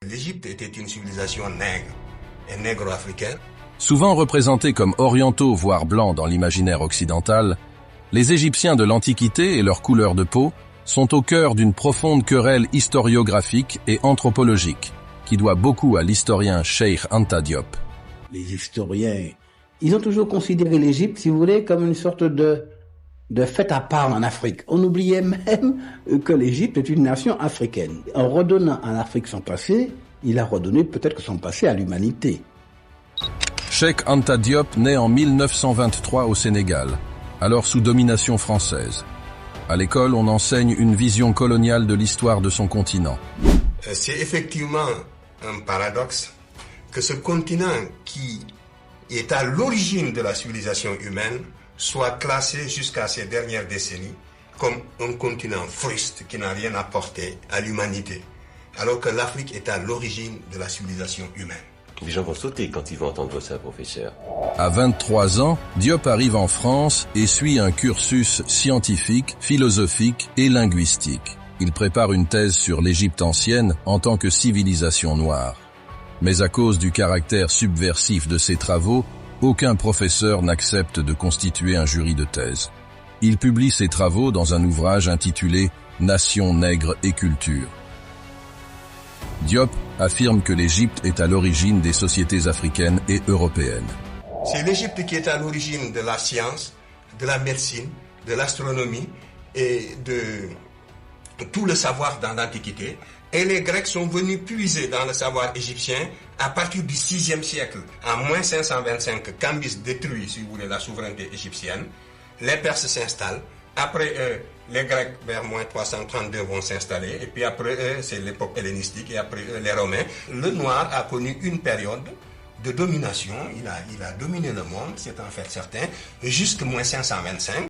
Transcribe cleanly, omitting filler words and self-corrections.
l'Égypte était une civilisation nègre et négro-africaine. Souvent représentés comme orientaux voire blancs dans l'imaginaire occidental, les Égyptiens de l'Antiquité et leur couleur de peau sont au cœur d'une profonde querelle historiographique et anthropologique, qui doit beaucoup à l'historien Cheikh Anta Diop. Les historiens, ils ont toujours considéré l'Égypte, si vous voulez, comme une sorte de fait à part en Afrique. On oubliait même que l'Égypte est une nation africaine. En redonnant à l'Afrique son passé, il a redonné peut-être que son passé à l'humanité. Cheikh Anta Diop naît en 1923 au Sénégal, alors sous domination française. À l'école, on enseigne une vision coloniale de l'histoire de son continent. C'est effectivement un paradoxe que ce continent qui est à l'origine de la civilisation humaine soit classé jusqu'à ces dernières décennies comme un continent fruste qui n'a rien apporté à l'humanité, alors que l'Afrique est à l'origine de la civilisation humaine. Les gens vont sauter quand ils vont entendre ça, professeur. À 23 ans, Diop arrive en France et suit un cursus scientifique, philosophique et linguistique. Il prépare une thèse sur l'Égypte ancienne en tant que civilisation noire. Mais à cause du caractère subversif de ses travaux, aucun professeur n'accepte de constituer un jury de thèse. Il publie ses travaux dans un ouvrage intitulé « Nation, nègre et culture ». Diop affirme que l'Égypte est à l'origine des sociétés africaines et européennes. C'est l'Égypte qui est à l'origine de la science, de la médecine, de l'astronomie et de tout le savoir dans l'Antiquité. Et les Grecs sont venus puiser dans le savoir égyptien à partir du VIe siècle. En moins 525, Cambyse détruit, si vous voulez, la souveraineté égyptienne. Les Perses s'installent. Après eux, les Grecs, vers moins 332, vont s'installer. Et puis après eux, c'est l'époque hellénistique. Et après eux, les Romains. Le noir a connu une période de domination. Il a dominé le monde, c'est en fait certain, jusqu'à moins 525.